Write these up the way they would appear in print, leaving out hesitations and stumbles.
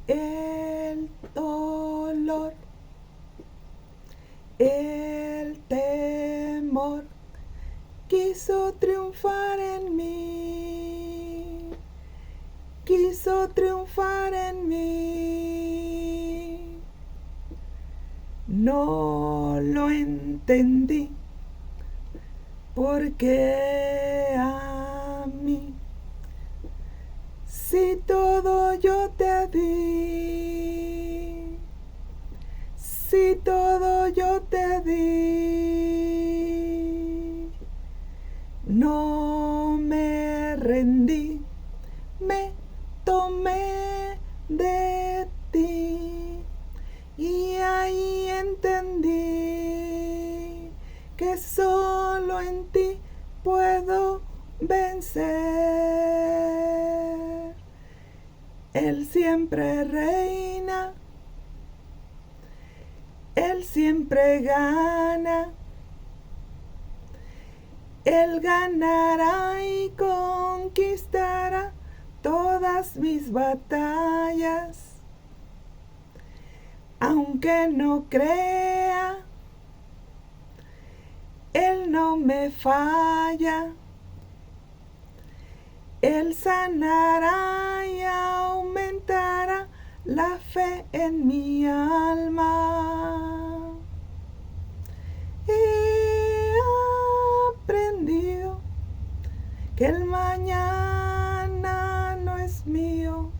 el dolor, el temor quiso triunfar en mí, quiso triunfar en mí. No lo entendí porque a mí, si todo yo te di, si todo yo te di, no me rendí, me tomé de ti y ahí entendí que solo en ti puedo vencer. Él siempre reina, Él siempre gana, Él ganará y conquistará todas mis batallas. Aunque no crea, Él no me falla. Él sanará y aumentará la fe en mi alma. He aprendido que el mañana no es mío,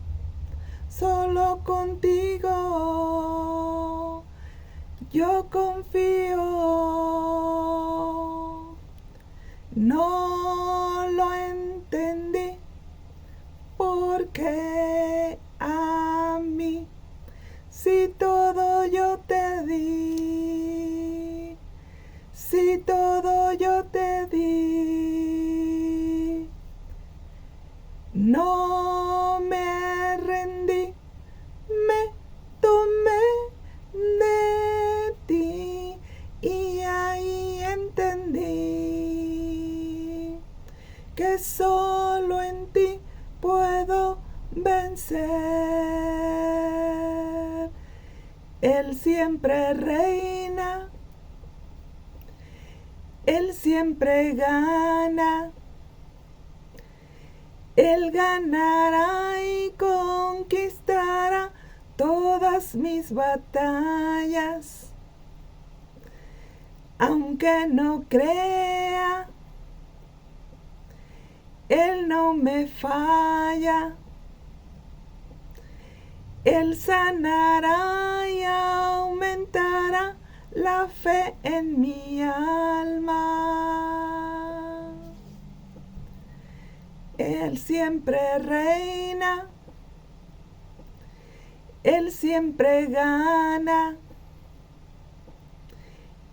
solo contigo yo confío. No lo entendí porque a mí, si todo yo te di, si todo yo te di, no me rendí, me tomé de ti y ahí entendí que solo en ti puedo vencer. Él siempre reina, Él siempre gana, Él ganará y conquistará todas mis batallas. Aunque no crea, Él no me falla. Él sanará y aumentará la fe en mi alma. Él siempre reina, Él siempre gana,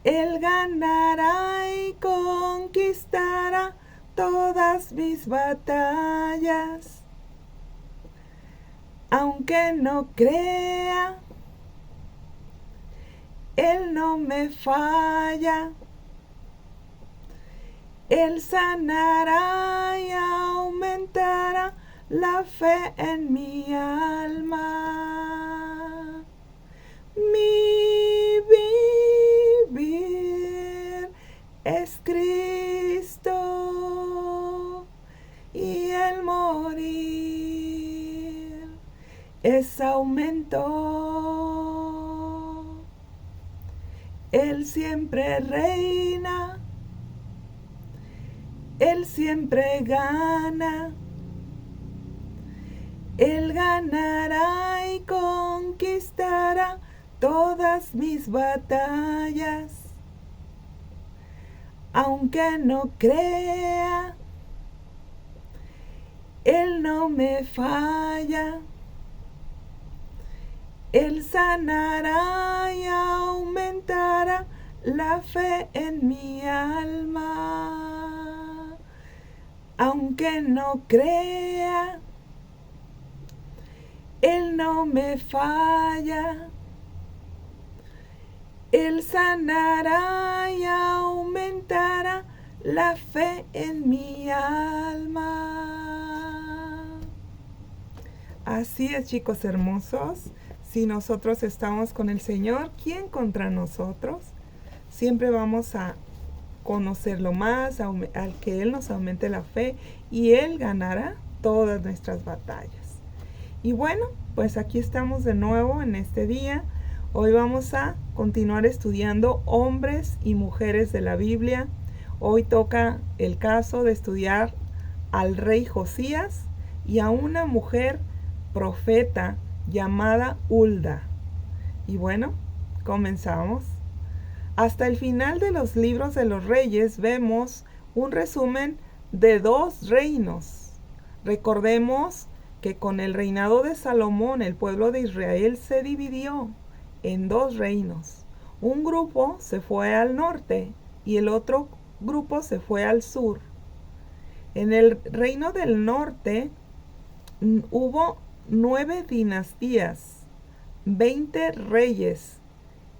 Él ganará y conquistará todas mis batallas. Aunque no crea, Él no me falla. Él sanará y aumentará la fe en mi alma. Mi vivir es Cristo y el morir es aumento. Él siempre reina, Él siempre gana, Él ganará y conquistará todas mis batallas. Aunque no crea, Él no me falla. Él sanará y aumentará la fe en mi alma. Aunque no crea, Él no me falla. Él sanará y aumentará la fe en mi alma. Así es, chicos hermosos. Si nosotros estamos con el Señor, ¿quién contra nosotros? Siempre vamos a conocerlo más, al que Él nos aumente la fe y Él ganará todas nuestras batallas. Y bueno, pues aquí estamos de nuevo en este día. Hoy vamos a continuar estudiando hombres y mujeres de la Biblia. Hoy toca el caso de estudiar al rey Josías y a una mujer profeta llamada Hulda. Y bueno, comenzamos. Hasta el final de los libros de los reyes vemos un resumen de 2 reinos. Recordemos que con el reinado de Salomón el pueblo de Israel se dividió en 2 reinos. Un grupo se fue al norte y el otro grupo se fue al sur. En el reino del norte hubo 9 dinastías, 20 reyes,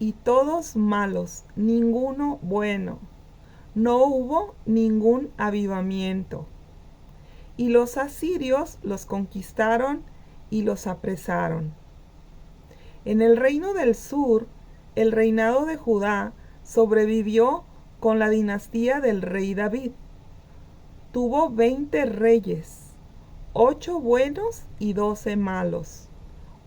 y todos malos, ninguno bueno. No hubo ningún avivamiento. Y los asirios los conquistaron y los apresaron. En el reino del sur, el reinado de Judá sobrevivió con la dinastía del rey David. Tuvo 20 reyes, 8 buenos y 12 malos.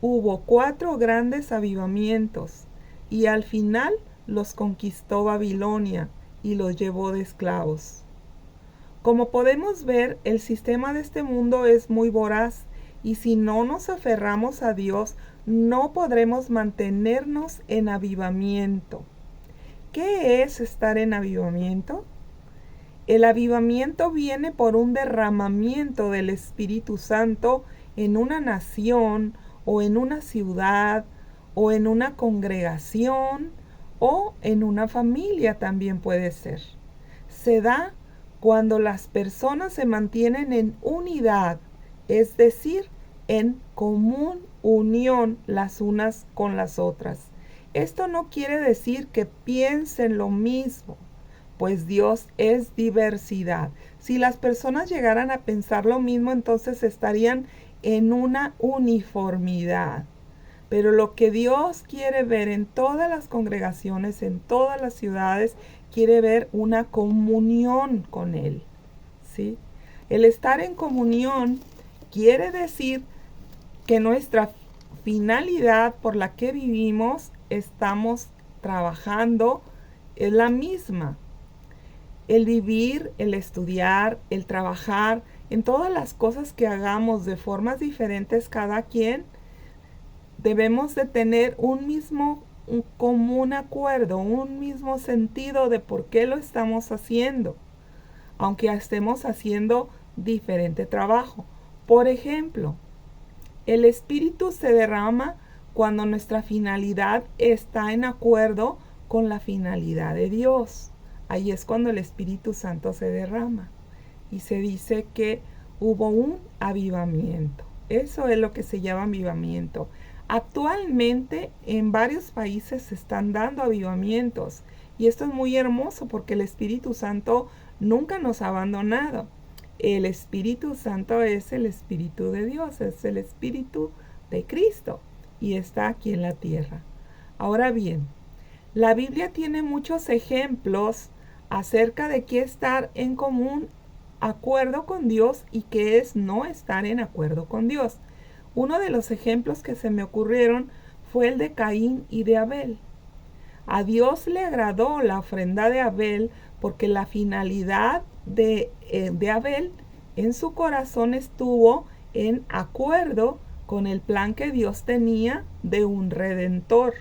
Hubo 4 grandes avivamientos y al final los conquistó Babilonia y los llevó de esclavos. Como podemos ver, el sistema de este mundo es muy voraz y si no nos aferramos a Dios, no podremos mantenernos en avivamiento. ¿Qué es estar en avivamiento? El avivamiento viene por un derramamiento del Espíritu Santo en una nación o en una ciudad o en una congregación o en una familia también puede ser. Se da cuando las personas se mantienen en unidad, es decir, en común unión las unas con las otras. Esto no quiere decir que piensen lo mismo, pues Dios es diversidad. Si las personas llegaran a pensar lo mismo, entonces estarían en una uniformidad. Pero lo que Dios quiere ver en todas las congregaciones, en todas las ciudades, quiere ver una comunión con Él, ¿sí? El estar en comunión quiere decir que nuestra finalidad por la que vivimos, estamos trabajando, es la misma. El vivir, el estudiar, el trabajar, en todas las cosas que hagamos de formas diferentes cada quien, debemos de tener un común acuerdo, un mismo sentido de por qué lo estamos haciendo, aunque estemos haciendo diferente trabajo. Por ejemplo, el Espíritu se derrama cuando nuestra finalidad está en acuerdo con la finalidad de Dios. Ahí es cuando el Espíritu Santo se derrama y se dice que hubo un avivamiento. Eso es lo que se llama avivamiento. Actualmente en varios países se están dando avivamientos y esto es muy hermoso porque el Espíritu Santo nunca nos ha abandonado. El Espíritu Santo es el Espíritu de Dios, es el Espíritu de Cristo y está aquí en la tierra. Ahora bien, la Biblia tiene muchos ejemplos acerca de qué estar en común acuerdo con Dios y qué es no estar en acuerdo con Dios. Uno de los ejemplos que se me ocurrieron fue el de Caín y de Abel. A Dios le agradó la ofrenda de Abel porque la finalidad de Abel en su corazón estuvo en acuerdo con el plan que Dios tenía de un redentor.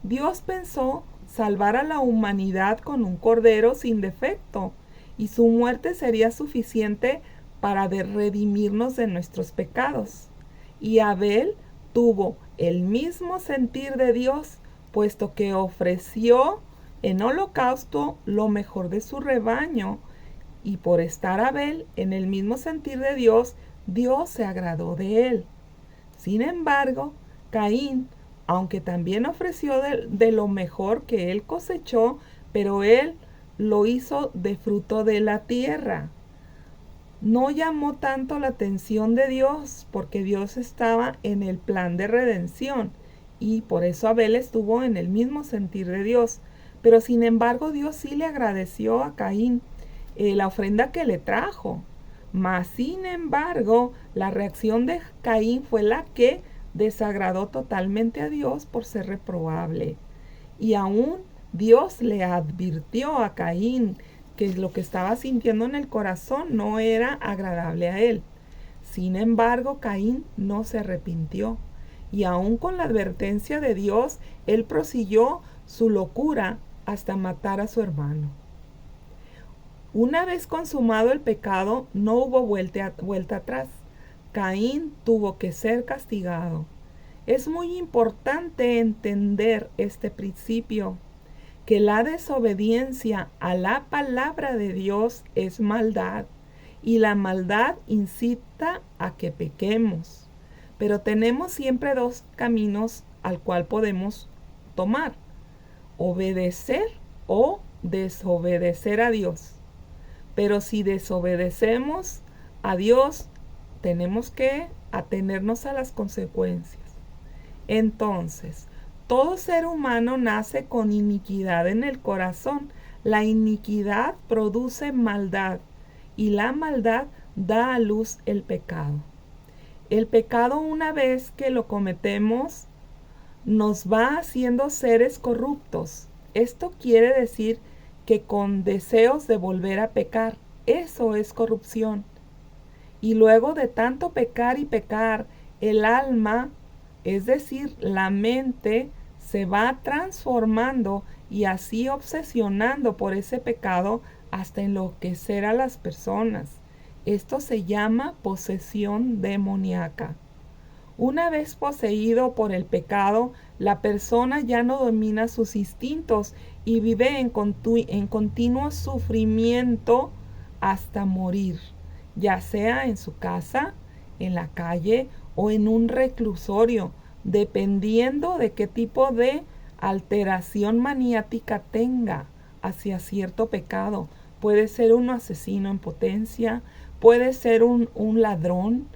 Dios pensó salvar a la humanidad con un cordero sin defecto y su muerte sería suficiente para redimirnos de nuestros pecados. Y Abel tuvo el mismo sentir de Dios, puesto que ofreció en holocausto lo mejor de su rebaño, y por estar Abel en el mismo sentir de Dios, Dios se agradó de él. Sin embargo, Caín, aunque también ofreció de lo mejor que él cosechó, pero él lo hizo de fruto de la tierra. no llamó tanto la atención de Dios porque Dios estaba en el plan de redención y por eso Abel estuvo en el mismo sentir de Dios. Pero sin embargo Dios sí le agradeció a Caín la ofrenda que le trajo. Mas sin embargo la reacción de Caín fue la que desagradó totalmente a Dios por ser reprobable. Y aún Dios le advirtió a Caín que lo que estaba sintiendo en el corazón no era agradable a él. Sin embargo, Caín no se arrepintió. Y aún con la advertencia de Dios, él prosiguió su locura hasta matar a su hermano. Una vez consumado el pecado, no hubo vuelta atrás. Caín tuvo que ser castigado. Es muy importante entender este principio, que la desobediencia a la palabra de Dios es maldad, y la maldad incita a que pequemos. Pero tenemos siempre dos caminos al cual podemos tomar: obedecer o desobedecer a Dios. Pero si desobedecemos a Dios, tenemos que atenernos a las consecuencias. Entonces, todo ser humano nace con iniquidad en el corazón. La iniquidad produce maldad y la maldad da a luz el pecado. El pecado, una vez que lo cometemos, nos va haciendo seres corruptos. Esto quiere decir que con deseos de volver a pecar. Eso es corrupción. Y luego de tanto pecar y pecar, el alma, es decir, la mente, se va transformando y así obsesionando por ese pecado hasta enloquecer a las personas. Esto se llama posesión demoníaca. Una vez poseído por el pecado, la persona ya no domina sus instintos y vive en continuo sufrimiento hasta morir, ya sea en su casa, en la calle o en un reclusorio, dependiendo de qué tipo de alteración maniática tenga hacia cierto pecado. Puede ser un asesino en potencia, puede ser un ladrón,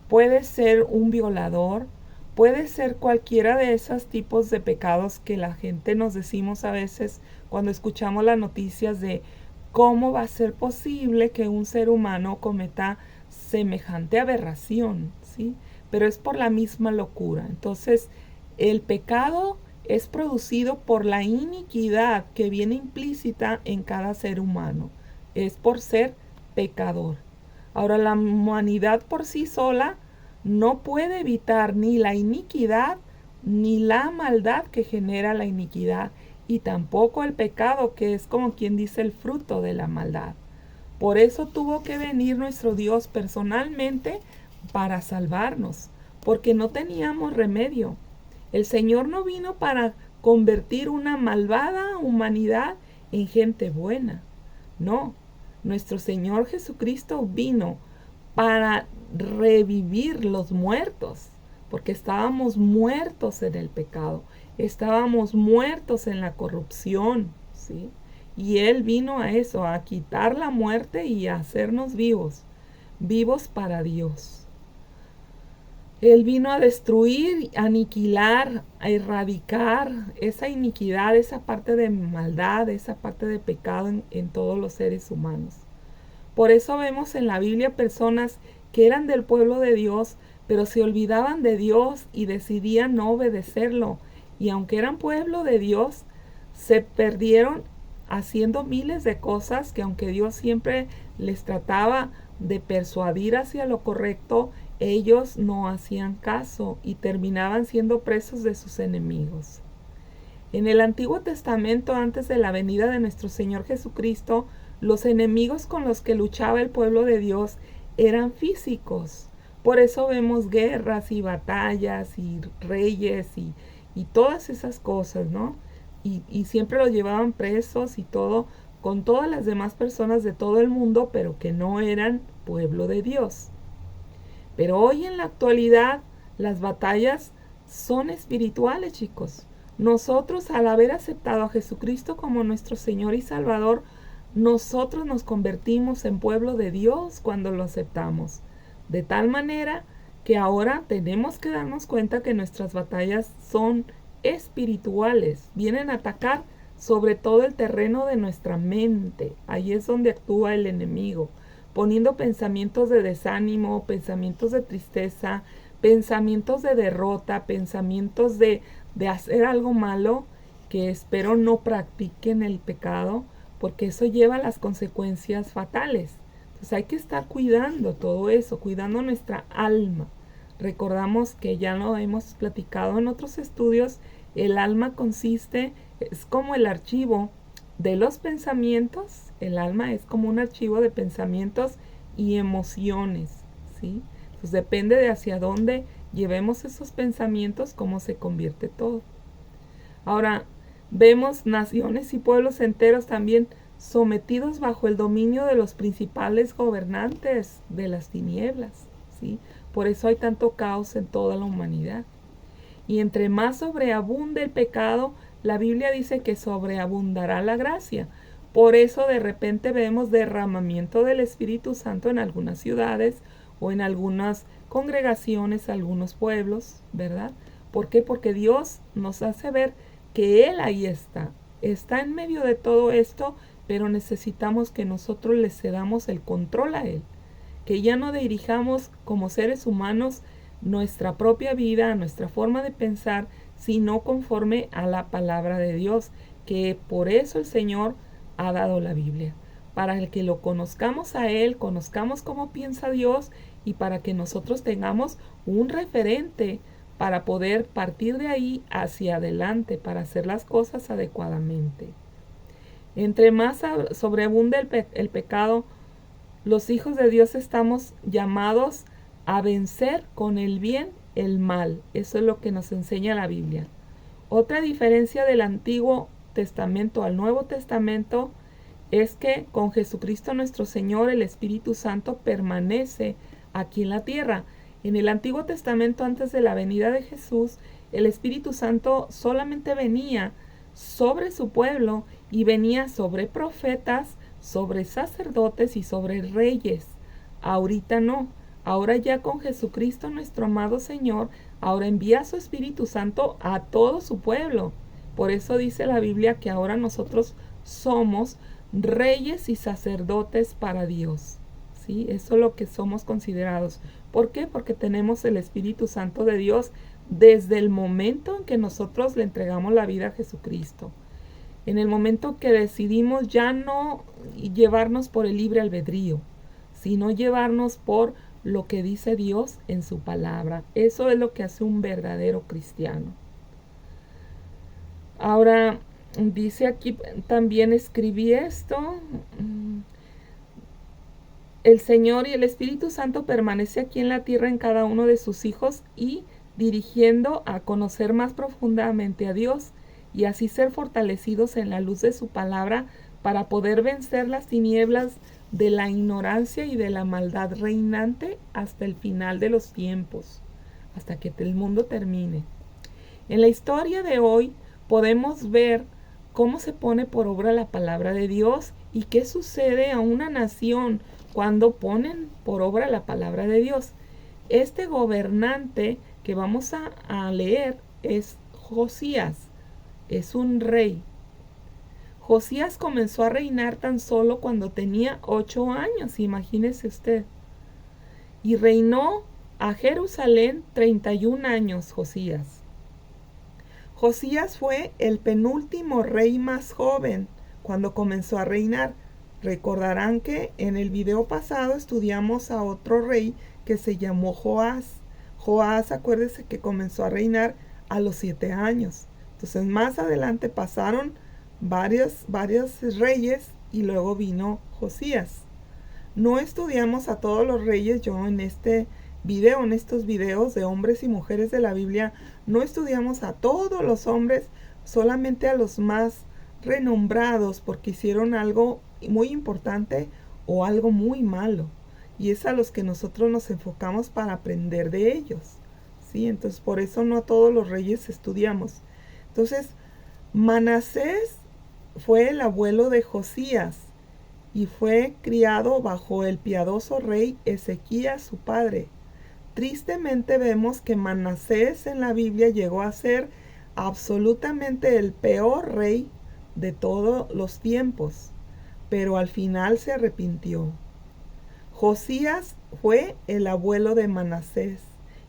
puede ser un violador, puede ser cualquiera de esos tipos de pecados que la gente nos decimos a veces cuando escuchamos las noticias de cómo va a ser posible que un ser humano cometa semejante aberración, ¿sí? Pero es por la misma locura. Entonces, el pecado es producido por la iniquidad que viene implícita en cada ser humano. Es por ser pecador. Ahora, la humanidad por sí sola no puede evitar ni la iniquidad ni la maldad que genera la iniquidad, y tampoco el pecado, que es como quien dice el fruto de la maldad. Por eso tuvo que venir nuestro Dios personalmente para salvarnos, porque no teníamos remedio. El Señor no vino para convertir una malvada humanidad en gente buena. No, nuestro Señor Jesucristo vino para revivir los muertos, porque estábamos muertos en el pecado, estábamos muertos en la corrupción, ¿sí? Y Él vino a eso, a quitar la muerte y a hacernos vivos, vivos para Dios. Él vino a destruir, a aniquilar, a erradicar esa iniquidad, esa parte de maldad, esa parte de pecado en todos los seres humanos. Por eso vemos en la Biblia personas que eran del pueblo de Dios, pero se olvidaban de Dios y decidían no obedecerlo. Y aunque eran pueblo de Dios, se perdieron haciendo miles de cosas que, aunque Dios siempre les trataba de persuadir hacia lo correcto, ellos no hacían caso y terminaban siendo presos de sus enemigos. En el Antiguo Testamento, antes de la venida de nuestro Señor Jesucristo, los enemigos con los que luchaba el pueblo de Dios eran físicos. Por eso vemos guerras y batallas y reyes y todas esas cosas, ¿no? Y siempre los llevaban presos y todo, con todas las demás personas de todo el mundo, pero que no eran pueblo de Dios. Pero hoy en la actualidad las batallas son espirituales, chicos. Nosotros, al haber aceptado a Jesucristo como nuestro Señor y Salvador, nosotros nos convertimos en pueblo de Dios cuando lo aceptamos. De tal manera que ahora tenemos que darnos cuenta que nuestras batallas son espirituales, vienen a atacar sobre todo el terreno de nuestra mente. Ahí es donde actúa el enemigo, poniendo pensamientos de desánimo, pensamientos de tristeza, pensamientos de derrota, pensamientos de hacer algo malo, que espero no practiquen el pecado, porque eso lleva a las consecuencias fatales. Entonces hay que estar cuidando todo eso, cuidando nuestra alma. Recordamos que ya lo hemos platicado en otros estudios, el alma es como el archivo de los pensamientos. El alma es como un archivo de pensamientos y emociones, ¿sí? Entonces depende de hacia dónde llevemos esos pensamientos, cómo se convierte todo. Ahora, vemos naciones y pueblos enteros también sometidos bajo el dominio de los principales gobernantes de las tinieblas, ¿sí? Por eso hay tanto caos en toda la humanidad. Y entre más sobreabunde el pecado, la Biblia dice que sobreabundará la gracia. Por eso de repente vemos derramamiento del Espíritu Santo en algunas ciudades o en algunas congregaciones, algunos pueblos, ¿verdad? ¿Por qué? Porque Dios nos hace ver que Él ahí está en medio de todo esto, pero necesitamos que nosotros le cedamos el control a Él, que ya no dirijamos como seres humanos nuestra propia vida, nuestra forma de pensar, sino conforme a la palabra de Dios, que por eso el Señor ha dado la Biblia, para que lo conozcamos a Él, conozcamos cómo piensa Dios y para que nosotros tengamos un referente para poder partir de ahí hacia adelante, para hacer las cosas adecuadamente. Entre más sobreabunde el pecado, los hijos de Dios estamos llamados a vencer con el bien el mal. Eso es lo que nos enseña la Biblia. Otra diferencia del Antiguo Testamento al Nuevo Testamento es que con Jesucristo nuestro Señor el Espíritu Santo permanece aquí en la tierra. En el Antiguo Testamento, antes de la venida de Jesús, el Espíritu Santo solamente venía sobre su pueblo y venía sobre profetas, sobre sacerdotes y sobre reyes. Ahorita no. Ahora ya con Jesucristo nuestro amado Señor, ahora envía su Espíritu Santo a todo su pueblo. Por eso dice la Biblia que ahora nosotros somos reyes y sacerdotes para Dios. ¿Sí? Eso es lo que somos considerados. ¿Por qué? Porque tenemos el Espíritu Santo de Dios desde el momento en que nosotros le entregamos la vida a Jesucristo. En el momento que decidimos ya no llevarnos por el libre albedrío, sino llevarnos por lo que dice Dios en su palabra. Eso es lo que hace un verdadero cristiano. Ahora, dice aquí, también escribí esto. El Señor y el Espíritu Santo permanece aquí en la tierra en cada uno de sus hijos y dirigiendo a conocer más profundamente a Dios y así ser fortalecidos en la luz de su palabra para poder vencer las tinieblas de la ignorancia y de la maldad reinante hasta el final de los tiempos, hasta que el mundo termine. En la historia de hoy podemos ver cómo se pone por obra la palabra de Dios y qué sucede a una nación cuando ponen por obra la palabra de Dios. Este gobernante que vamos a leer es Josías, es un rey. Josías comenzó a reinar tan solo cuando tenía 8 años, imagínese usted. Y reinó a Jerusalén 31 años Josías. Josías fue el penúltimo rey más joven cuando comenzó a reinar. Recordarán que en el video pasado estudiamos a otro rey que se llamó Joás. Joás, acuérdese que comenzó a reinar a los 7 años. Entonces más adelante pasaron varios reyes y luego vino Josías. No estudiamos a todos los reyes. Yo en este video, en estos videos de hombres y mujeres de la Biblia, no estudiamos a todos los hombres, solamente a los más renombrados porque hicieron algo muy importante o algo muy malo, y es a los que nosotros nos enfocamos para aprender de ellos, ¿sí? Entonces por eso no a todos los reyes estudiamos. Entonces Manasés fue el abuelo de Josías y fue criado bajo el piadoso rey Ezequías, su padre. Tristemente vemos que Manasés en la Biblia llegó a ser absolutamente el peor rey de todos los tiempos, pero al final se arrepintió. Josías fue el abuelo de Manasés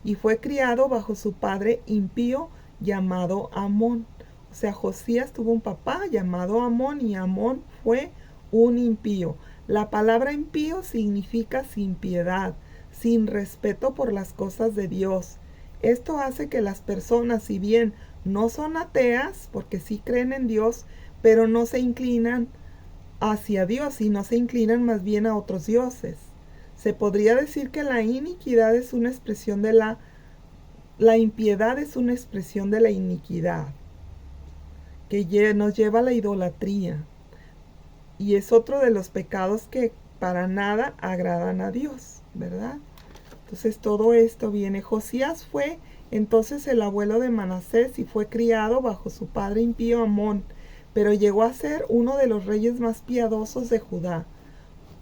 y fue criado bajo su padre impío llamado Amón. O sea, Josías tuvo un papá llamado Amón y Amón fue un impío. La palabra impío significa sin piedad, sin respeto por las cosas de Dios. Esto hace que las personas, si bien no son ateas, porque sí creen en Dios, pero no se inclinan hacia Dios y no se inclinan más bien a otros dioses. Se podría decir que la iniquidad es una expresión de la impiedad es una expresión de la iniquidad, que nos lleva a la idolatría. Y es otro de los pecados que para nada agradan a Dios, ¿verdad? Entonces todo esto viene. Josías fue entonces el abuelo de Manasés y fue criado bajo su padre impío Amón, pero llegó a ser uno de los reyes más piadosos de Judá.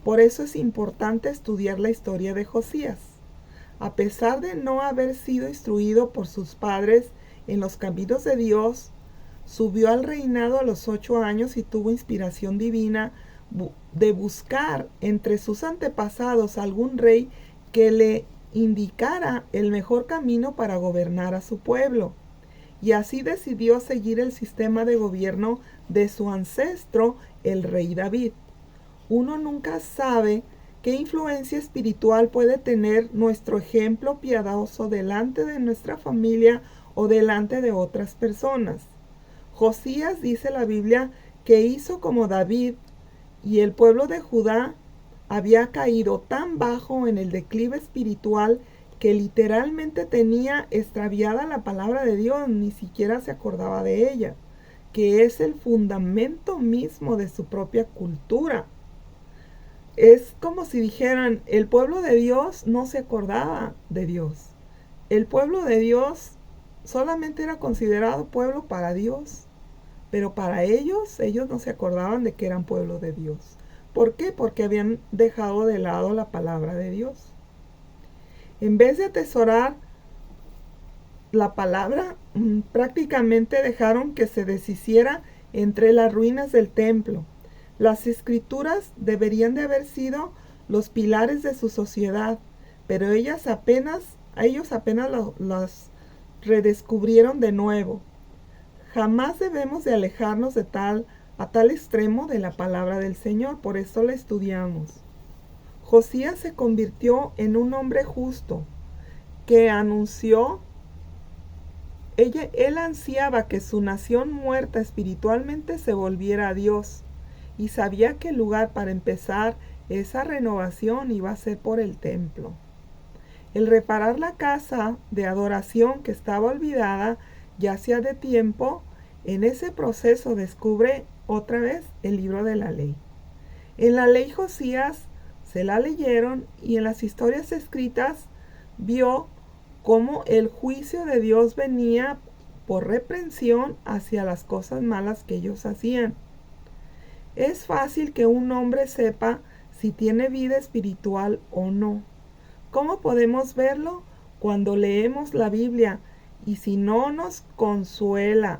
Por eso es importante estudiar la historia de Josías. A pesar de no haber sido instruido por sus padres en los caminos de Dios, subió al reinado a los 8 años y tuvo inspiración divina de buscar entre sus antepasados algún rey que le indicara el mejor camino para gobernar a su pueblo. Y así decidió seguir el sistema de gobierno de su ancestro, el rey David. Uno nunca sabe qué influencia espiritual puede tener nuestro ejemplo piadoso delante de nuestra familia o delante de otras personas. Josías, dice la Biblia, que hizo como David, y el pueblo de Judá había caído tan bajo en el declive espiritual que literalmente tenía extraviada la palabra de Dios, ni siquiera se acordaba de ella, que es el fundamento mismo de su propia cultura. Es como si dijeran, el pueblo de Dios no se acordaba de Dios. El pueblo de Dios solamente era considerado pueblo para Dios, pero para ellos no se acordaban de que eran pueblo de Dios. ¿Por qué? Porque habían dejado de lado la palabra de Dios. En vez de atesorar la palabra, prácticamente dejaron que se deshiciera entre las ruinas del templo. Las escrituras deberían de haber sido los pilares de su sociedad, pero ellos apenas las redescubrieron de nuevo. Jamás debemos de alejarnos a tal extremo de la palabra del Señor, por eso la estudiamos. Josías se convirtió en un hombre justo que anunció, él ansiaba que su nación muerta espiritualmente se volviera a Dios y sabía que el lugar para empezar esa renovación iba a ser por el templo. El reparar la casa de adoración que estaba olvidada ya hacía de tiempo. En ese proceso descubre otra vez el libro de la ley. En la ley Josías se la leyeron y en las historias escritas vio cómo el juicio de Dios venía por reprensión hacia las cosas malas que ellos hacían. Es fácil que un hombre sepa si tiene vida espiritual o no. ¿Cómo podemos verlo? Cuando leemos la Biblia y si no nos consuela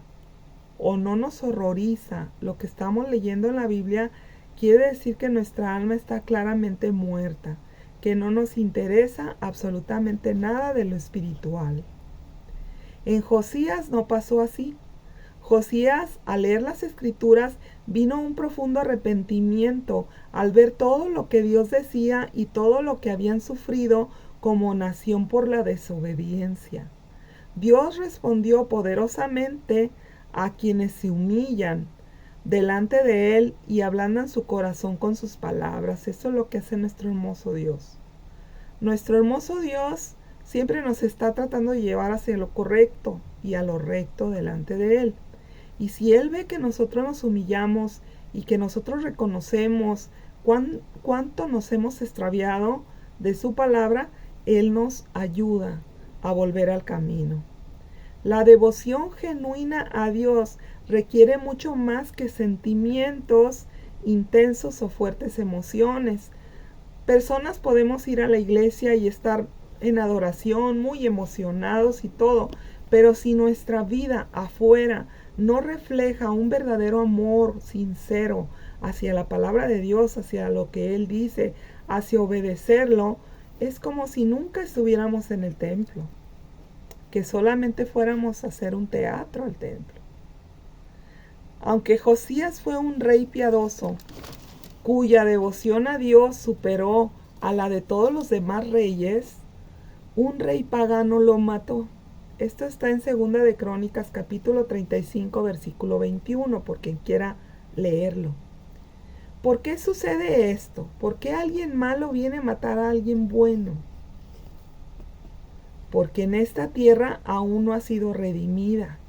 o no nos horroriza lo que estamos leyendo en la Biblia, quiere decir que nuestra alma está claramente muerta, que no nos interesa absolutamente nada de lo espiritual. En Josías no pasó así. Josías, al leer las escrituras, vino un profundo arrepentimiento al ver todo lo que Dios decía y todo lo que habían sufrido como nación por la desobediencia. Dios respondió poderosamente a quienes se humillan delante de Él y ablandan su corazón con sus palabras. Eso es lo que hace nuestro hermoso Dios. Nuestro hermoso Dios siempre nos está tratando de llevar hacia lo correcto y a lo recto delante de Él. Y si Él ve que nosotros nos humillamos y que nosotros reconocemos cuánto nos hemos extraviado de su palabra, Él nos ayuda a volver al camino. La devoción genuina a Dios requiere mucho más que sentimientos intensos o fuertes emociones. Personas podemos ir a la iglesia y estar en adoración, muy emocionados y todo, pero si nuestra vida afuera no refleja un verdadero amor sincero hacia la palabra de Dios, hacia lo que Él dice, hacia obedecerlo, es como si nunca estuviéramos en el templo, que solamente fuéramos a hacer un teatro al templo. Aunque Josías fue un rey piadoso, cuya devoción a Dios superó a la de todos los demás reyes, un rey pagano lo mató. Esto está en 2 de Crónicas, capítulo 35, versículo 21, por quien quiera leerlo. ¿Por qué sucede esto? ¿Por qué alguien malo viene a matar a alguien bueno? Porque en esta tierra aún no ha sido redimida.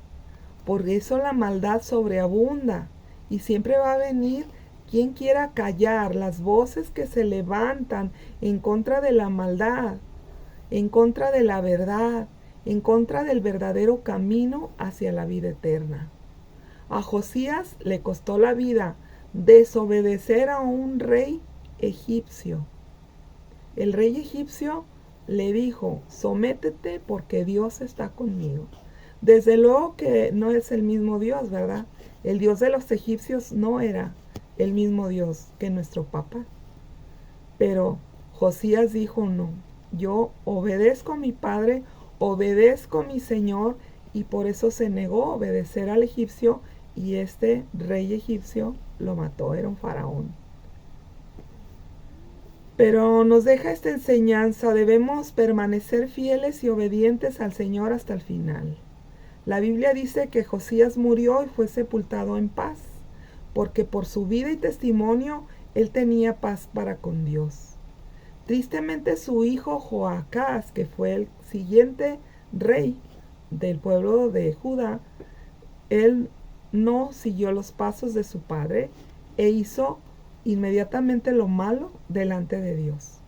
Por eso la maldad sobreabunda y siempre va a venir quien quiera callar las voces que se levantan en contra de la maldad, en contra de la verdad, en contra del verdadero camino hacia la vida eterna. A Josías le costó la vida desobedecer a un rey egipcio. El rey egipcio le dijo: sométete porque Dios está conmigo. Desde luego que no es el mismo Dios, ¿verdad? El Dios de los egipcios no era el mismo Dios que nuestro Papa. Pero Josías dijo: no, yo obedezco a mi padre, obedezco a mi Señor, y por eso se negó a obedecer al egipcio, y este rey egipcio lo mató, era un faraón. Pero nos deja esta enseñanza: debemos permanecer fieles y obedientes al Señor hasta el final. La Biblia dice que Josías murió y fue sepultado en paz, porque por su vida y testimonio él tenía paz para con Dios. Tristemente su hijo Joacás, que fue el siguiente rey del pueblo de Judá, él no siguió los pasos de su padre e hizo inmediatamente lo malo delante de Dios.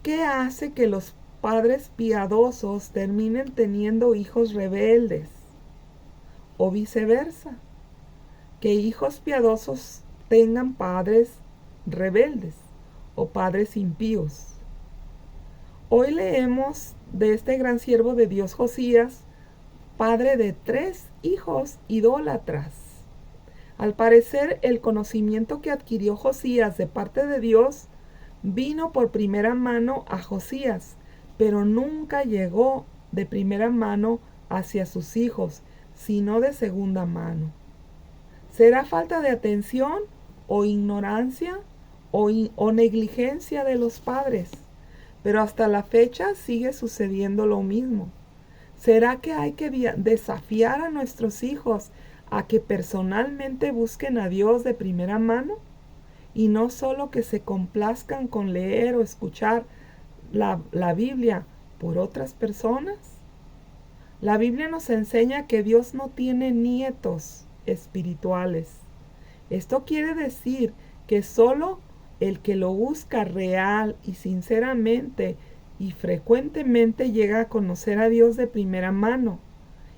¿Qué hace que los padres piadosos terminen teniendo hijos rebeldes? O viceversa, que hijos piadosos tengan padres rebeldes o padres impíos. Hoy leemos de este gran siervo de Dios, Josías, padre de 3 hijos idólatras. Al parecer, el conocimiento que adquirió Josías de parte de Dios vino por primera mano a Josías, pero nunca llegó de primera mano hacia sus hijos, sino de segunda mano. ¿Será falta de atención o ignorancia o negligencia de los padres? Pero hasta la fecha sigue sucediendo lo mismo. ¿Será que hay que desafiar a nuestros hijos a que personalmente busquen a Dios de primera mano? Y no solo que se complazcan con leer o escuchar la Biblia por otras personas. La Biblia nos enseña que Dios no tiene nietos espirituales. Esto quiere decir que solo el que lo busca real y sinceramente y frecuentemente llega a conocer a Dios de primera mano.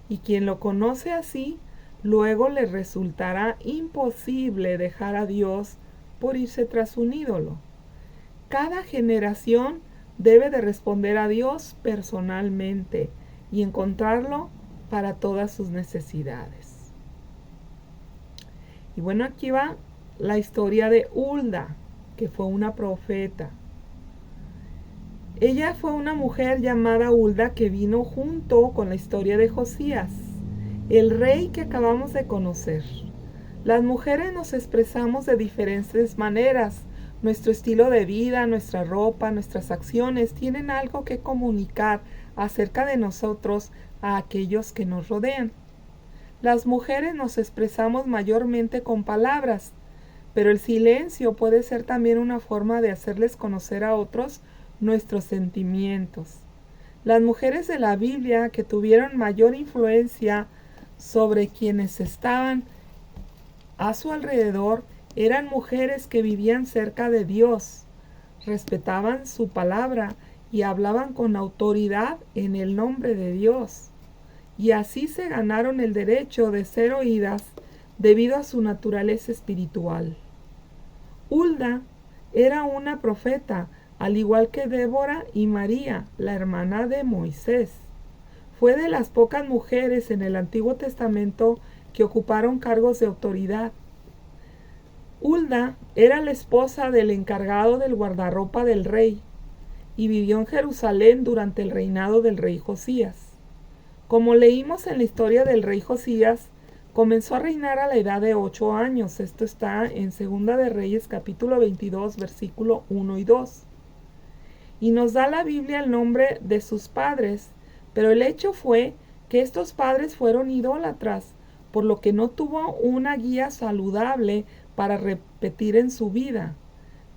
Y quien lo conoce así, luego le resultará imposible dejar a Dios por irse tras un ídolo. Cada generación debe de responder a Dios personalmente y encontrarlo para todas sus necesidades. Y bueno, aquí va la historia de Hulda, que fue una profeta. Ella fue una mujer llamada Hulda que vino junto con la historia de Josías, el rey que acabamos de conocer. Las mujeres nos expresamos de diferentes maneras. Nuestro estilo de vida, nuestra ropa, nuestras acciones tienen algo que comunicar acerca de nosotros a aquellos que nos rodean. Las mujeres nos expresamos mayormente con palabras, pero el silencio puede ser también una forma de hacerles conocer a otros nuestros sentimientos. Las mujeres de la Biblia que tuvieron mayor influencia sobre quienes estaban a su alrededor eran mujeres que vivían cerca de Dios, respetaban su palabra y hablaban con autoridad en el nombre de Dios. Y así se ganaron el derecho de ser oídas debido a su naturaleza espiritual. Hulda era una profeta, al igual que Débora y María, la hermana de Moisés. Fue de las pocas mujeres en el Antiguo Testamento que ocuparon cargos de autoridad. Hulda era la esposa del encargado del guardarropa del rey y vivió en Jerusalén durante el reinado del rey Josías. Como leímos en la historia del rey Josías, comenzó a reinar a la edad de 8 años. Esto está en Segunda de Reyes capítulo 22, versículo 1 y 2. Y nos da la Biblia el nombre de sus padres, pero el hecho fue que estos padres fueron idólatras, por lo que no tuvo una guía saludable para repetir en su vida.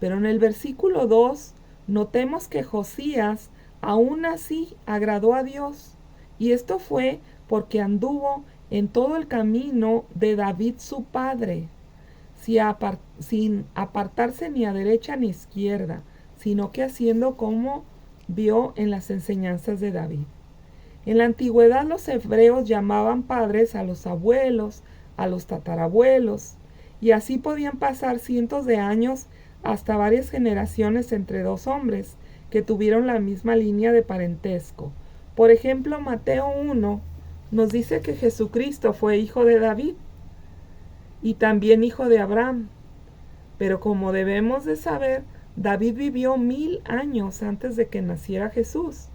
Pero en el versículo 2 notemos que Josías aún así agradó a Dios, y esto fue porque anduvo en todo el camino de David su padre, sin apartarse ni a derecha ni a izquierda, sino que haciendo como vio en las enseñanzas de David. En la antigüedad los hebreos llamaban padres a los abuelos, a los tatarabuelos, y así podían pasar cientos de años hasta varias generaciones entre dos hombres que tuvieron la misma línea de parentesco. Por ejemplo, Mateo 1 nos dice que Jesucristo fue hijo de David y también hijo de Abraham. Pero como debemos de saber, David vivió 1000 años antes de que naciera Jesús,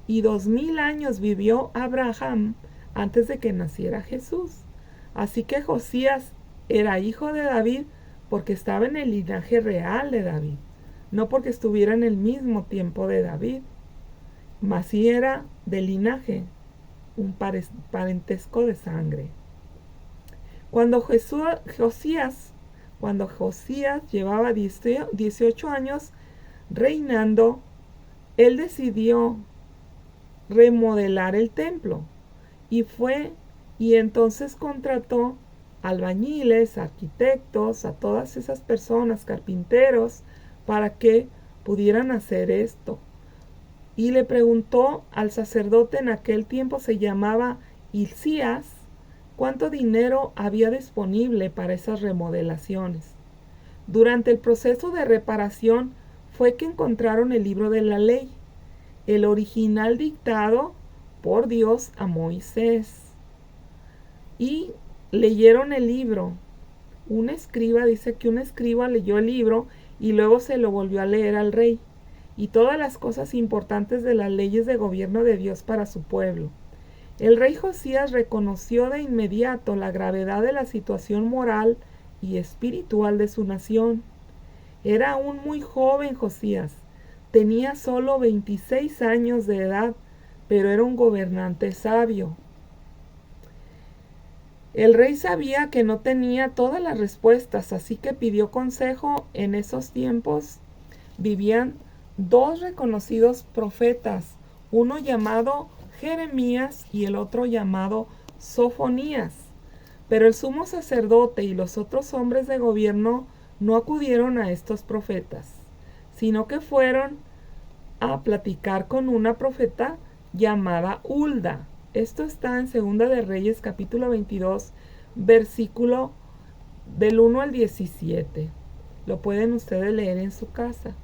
y 2000 años vivió Abraham antes de que naciera Jesús. Así que Josías era hijo de David porque estaba en el linaje real de David, no porque estuviera en el mismo tiempo de David, mas sí era de linaje, un parentesco de sangre. Cuando Josías llevaba 18 años reinando, él decidió remodelar el templo y entonces contrató albañiles, arquitectos, a todas esas personas, carpinteros, para que pudieran hacer esto. Y le preguntó al sacerdote, en aquel tiempo se llamaba Hilcías, cuánto dinero había disponible para esas remodelaciones. Durante el proceso de reparación fue que encontraron el libro de la ley, el original dictado por Dios a Moisés. Y leyeron el libro. Dice que un escriba leyó el libro y luego se lo volvió a leer al rey, y todas las cosas importantes de las leyes de gobierno de Dios para su pueblo. El rey Josías reconoció de inmediato la gravedad de la situación moral y espiritual de su nación. Era aún muy joven Josías, tenía solo 26 años de edad, pero era un gobernante sabio. El rey sabía que no tenía todas las respuestas, así que pidió consejo. En esos tiempos vivían dos reconocidos profetas, uno llamado Jeremías y el otro llamado Sofonías. Pero el sumo sacerdote y los otros hombres de gobierno no acudieron a estos profetas, sino que fueron a platicar con una profeta llamada Hulda. Esto está en Segunda de Reyes capítulo 22, versículo del 1 al 17. Lo pueden ustedes leer en su casa.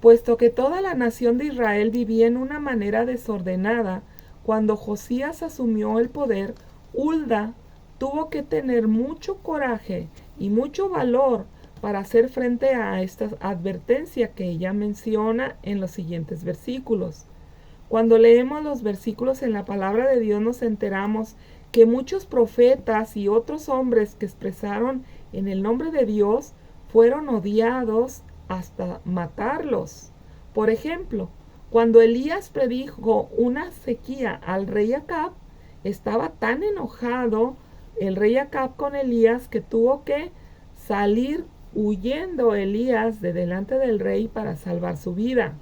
Puesto que toda la nación de Israel vivía en una manera desordenada, cuando Josías asumió el poder, Hulda tuvo que tener mucho coraje y mucho valor para hacer frente a esta advertencia que ella menciona en los siguientes versículos. Cuando leemos los versículos en la palabra de Dios nos enteramos que muchos profetas y otros hombres que expresaron en el nombre de Dios fueron odiados hasta matarlos. Por ejemplo, cuando Elías predijo una sequía al rey Acab, estaba tan enojado el rey Acab con Elías que tuvo que salir huyendo Elías de delante del rey para salvar su vida.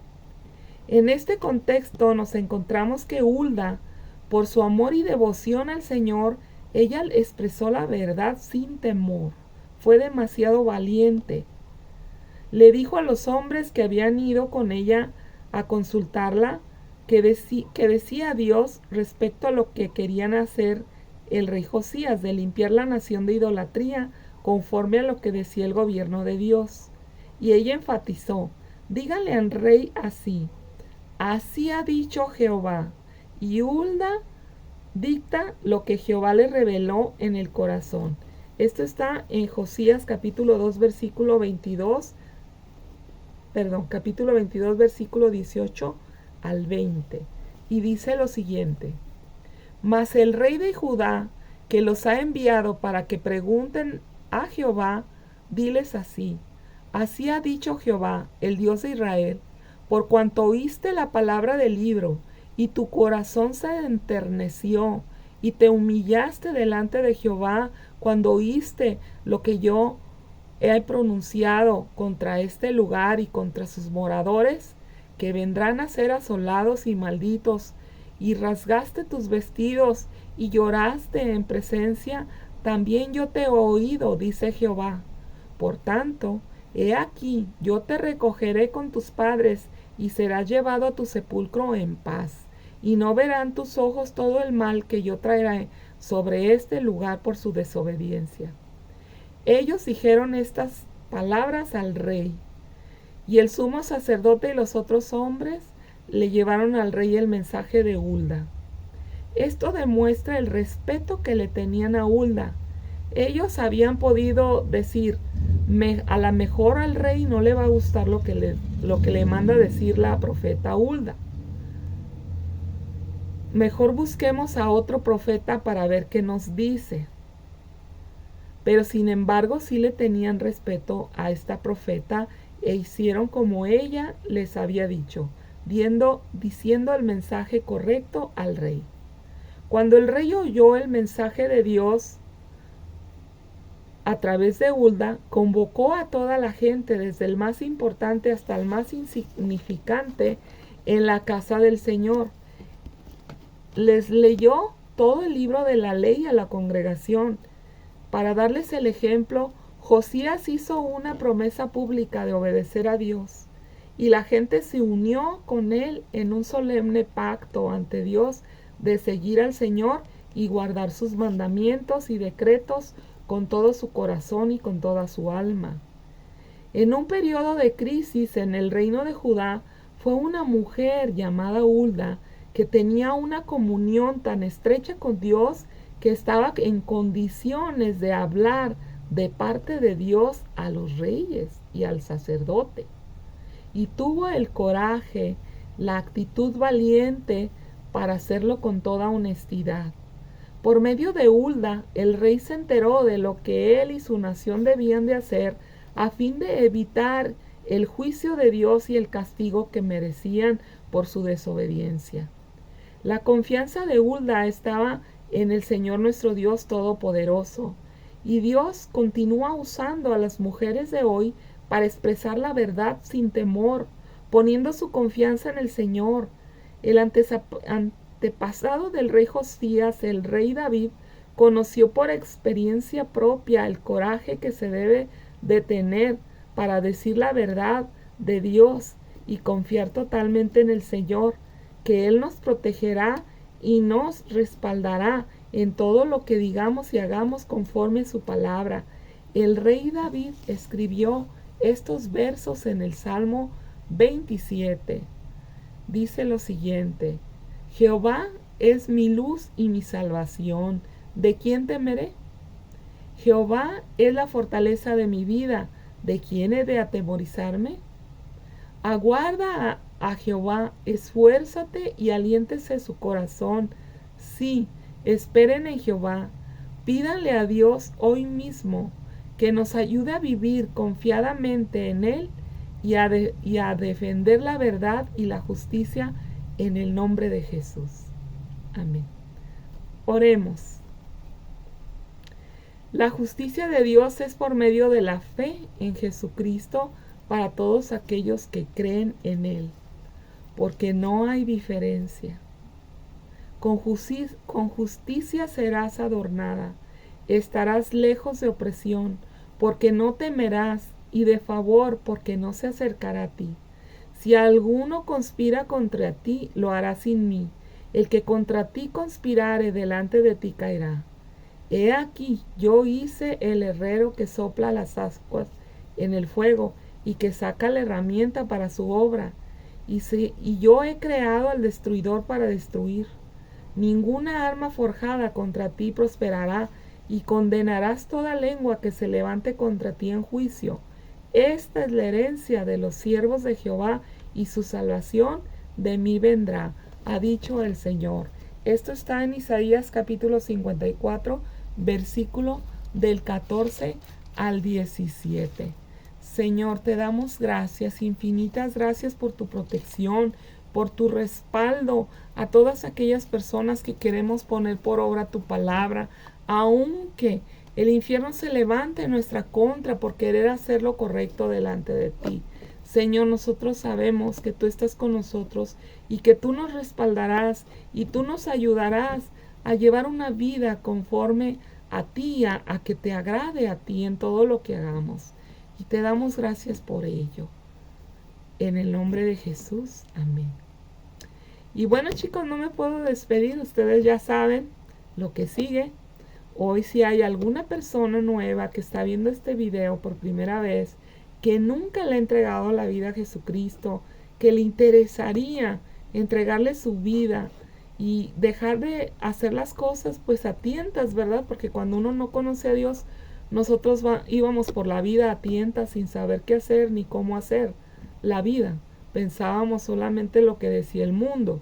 En este contexto nos encontramos que Hulda, por su amor y devoción al Señor, ella expresó la verdad sin temor. Fue demasiado valiente. Le dijo a los hombres que habían ido con ella a consultarla que decía Dios respecto a lo que querían hacer el rey Josías, de limpiar la nación de idolatría conforme a lo que decía el gobierno de Dios. Y ella enfatizó: díganle al rey así: así ha dicho Jehová. Y Hulda dicta lo que Jehová le reveló en el corazón. Esto está en Josías capítulo 2, versículo 22, capítulo 22, versículo 18 al 20. Y dice lo siguiente: mas el rey de Judá, que los ha enviado para que pregunten a Jehová, diles así: así ha dicho Jehová, el Dios de Israel, por cuanto oíste la palabra del libro, y tu corazón se enterneció, y te humillaste delante de Jehová cuando oíste lo que yo he pronunciado contra este lugar y contra sus moradores, que vendrán a ser asolados y malditos, y rasgaste tus vestidos y lloraste en presencia, también yo te he oído, dice Jehová. Por tanto, he aquí, yo te recogeré con tus padres, y serás llevado a tu sepulcro en paz, y no verán tus ojos todo el mal que yo traeré sobre este lugar por su desobediencia. Ellos dijeron estas palabras al rey, y el sumo sacerdote y los otros hombres le llevaron al rey el mensaje de Hulda. Esto demuestra el respeto que le tenían a Hulda. Ellos habían podido decir: a lo mejor al rey no le va a gustar lo que le manda decir la profeta Hulda. Mejor busquemos a otro profeta para ver qué nos dice. Pero sin embargo sí le tenían respeto a esta profeta e hicieron como ella les había dicho, diciendo el mensaje correcto al rey. Cuando el rey oyó el mensaje de Dios a través de Hulda, convocó a toda la gente, desde el más importante hasta el más insignificante, en la casa del Señor. Les leyó todo el libro de la ley a la congregación. Para darles el ejemplo, Josías hizo una promesa pública de obedecer a Dios, y la gente se unió con él en un solemne pacto ante Dios de seguir al Señor y guardar sus mandamientos y decretos con todo su corazón y con toda su alma. En un periodo de crisis en el reino de Judá, fue una mujer llamada Hulda que tenía una comunión tan estrecha con Dios que estaba en condiciones de hablar de parte de Dios a los reyes y al sacerdote. Y tuvo el coraje, la actitud valiente para hacerlo con toda honestidad. Por medio de Hulda, el rey se enteró de lo que él y su nación debían de hacer a fin de evitar el juicio de Dios y el castigo que merecían por su desobediencia. La confianza de Hulda estaba en el Señor nuestro Dios Todopoderoso, y Dios continúa usando a las mujeres de hoy para expresar la verdad sin temor, poniendo su confianza en el Señor. El antepasado del rey Josías, el rey David, conoció por experiencia propia el coraje que se debe de tener para decir la verdad de Dios y confiar totalmente en el Señor, que Él nos protegerá y nos respaldará en todo lo que digamos y hagamos conforme a su palabra. El rey David escribió estos versos en el Salmo 27. Dice lo siguiente: Jehová es mi luz y mi salvación, ¿de quién temeré? Jehová es la fortaleza de mi vida, ¿de quién he de atemorizarme? Aguarda a Jehová, esfuérzate y aliéntese su corazón. Sí, esperen en Jehová. Pídanle a Dios hoy mismo que nos ayude a vivir confiadamente en Él y a defender la verdad y la justicia en el nombre de Jesús. Amén. Oremos. La justicia de Dios es por medio de la fe en Jesucristo para todos aquellos que creen en Él, porque no hay diferencia. Con justicia serás adornada, estarás lejos de opresión, porque no temerás, y de favor, porque no se acercará a ti. Si alguno conspira contra ti, lo hará sin mí. El que contra ti conspirare, delante de ti caerá. He aquí, yo hice el herrero que sopla las ascuas en el fuego y que saca la herramienta para su obra. Y yo he creado al destruidor para destruir. Ninguna arma forjada contra ti prosperará, y condenarás toda lengua que se levante contra ti en juicio. Esta es la herencia de los siervos de Jehová, y su salvación de mí vendrá, ha dicho el Señor. Esto está en Isaías capítulo 54, versículo del 14 al 17. Señor, te damos gracias, infinitas gracias por tu protección, por tu respaldo a todas aquellas personas que queremos poner por obra tu palabra, aunque el infierno se levante en nuestra contra por querer hacer lo correcto delante de ti. Señor, nosotros sabemos que tú estás con nosotros y que tú nos respaldarás y tú nos ayudarás a llevar una vida conforme a ti, a que te agrade a ti en todo lo que hagamos. Y te damos gracias por ello. En el nombre de Jesús, amén. Y bueno, chicos, no me puedo despedir. Ustedes ya saben lo que sigue. Hoy, si hay alguna persona nueva que está viendo este video por primera vez, que nunca le ha entregado la vida a Jesucristo, que le interesaría entregarle su vida y dejar de hacer las cosas pues a tientas, ¿verdad? Porque cuando uno no conoce a Dios, nosotros íbamos por la vida a tientas sin saber qué hacer ni cómo hacer la vida. Pensábamos solamente lo que decía el mundo.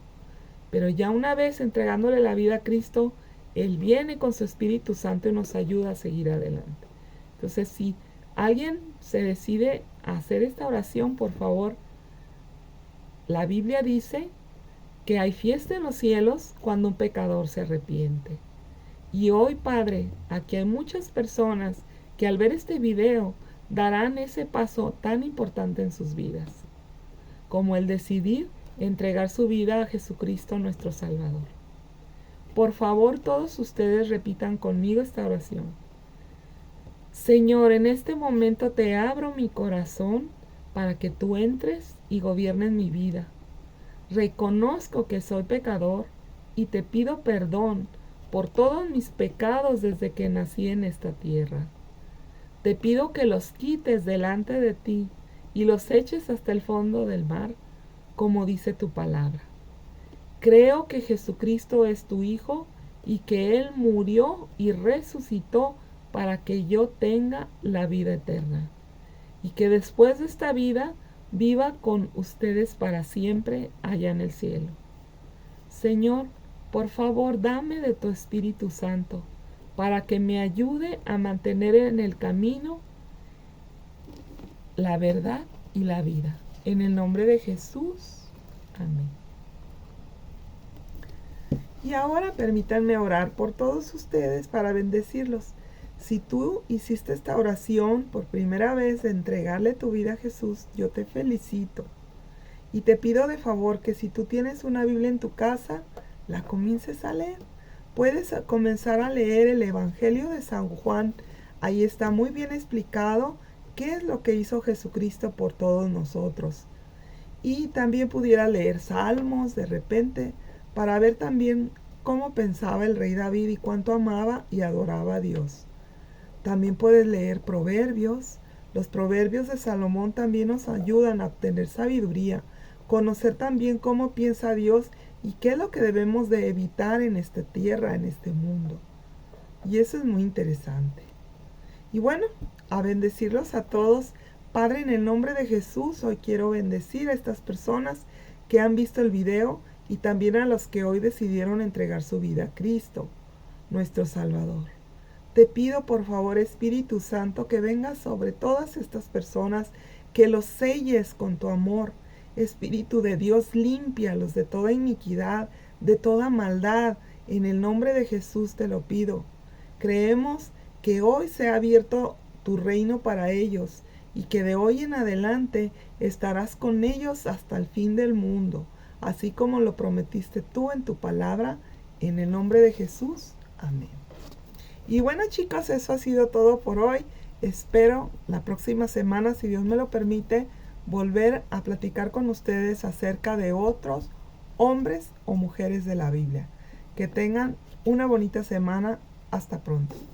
Pero ya una vez entregándole la vida a Cristo, Él viene con su Espíritu Santo y nos ayuda a seguir adelante. Entonces, si alguien se decide a hacer esta oración, por favor, la Biblia dice que hay fiesta en los cielos cuando un pecador se arrepiente. Y hoy, Padre, aquí hay muchas personas que al ver este video darán ese paso tan importante en sus vidas, como el decidir entregar su vida a Jesucristo nuestro Salvador. Por favor, todos ustedes repitan conmigo esta oración. Señor, en este momento te abro mi corazón para que tú entres y gobiernes mi vida. Reconozco que soy pecador y te pido perdón por todos mis pecados desde que nací en esta tierra. Te pido que los quites delante de ti y los eches hasta el fondo del mar, como dice tu palabra. Creo que Jesucristo es tu Hijo y que Él murió y resucitó para que yo tenga la vida eterna, y que después de esta vida viva con ustedes para siempre allá en el cielo. Señor, por favor, dame de tu Espíritu Santo para que me ayude a mantener en el camino la verdad y la vida. En el nombre de Jesús, amén. Y ahora permítanme orar por todos ustedes para bendecirlos. Si tú hiciste esta oración por primera vez de entregarle tu vida a Jesús, yo te felicito. Y te pido de favor que si tú tienes una Biblia en tu casa, la comiences a leer. Puedes comenzar a leer el Evangelio de San Juan. Ahí está muy bien explicado qué es lo que hizo Jesucristo por todos nosotros. Y también pudiera leer Salmos de repente para ver también cómo pensaba el rey David y cuánto amaba y adoraba a Dios. También puedes leer Proverbios. Los Proverbios de Salomón también nos ayudan a obtener sabiduría, conocer también cómo piensa Dios y qué es lo que debemos de evitar en esta tierra, en este mundo. Y eso es muy interesante. Y bueno, a bendecirlos a todos. Padre, en el nombre de Jesús, hoy quiero bendecir a estas personas que han visto el video y también a los que hoy decidieron entregar su vida a Cristo, nuestro Salvador. Te pido por favor, Espíritu Santo, que vengas sobre todas estas personas, que los selles con tu amor. Espíritu de Dios, límpialos de toda iniquidad, de toda maldad. En el nombre de Jesús te lo pido. Creemos que hoy se ha abierto tu reino para ellos y que de hoy en adelante estarás con ellos hasta el fin del mundo, así como lo prometiste tú en tu palabra. En el nombre de Jesús, amén. Y bueno, chicos, eso ha sido todo por hoy. Espero la próxima semana, si Dios me lo permite, volver a platicar con ustedes acerca de otros hombres o mujeres de la Biblia. Que tengan una bonita semana Hasta pronto.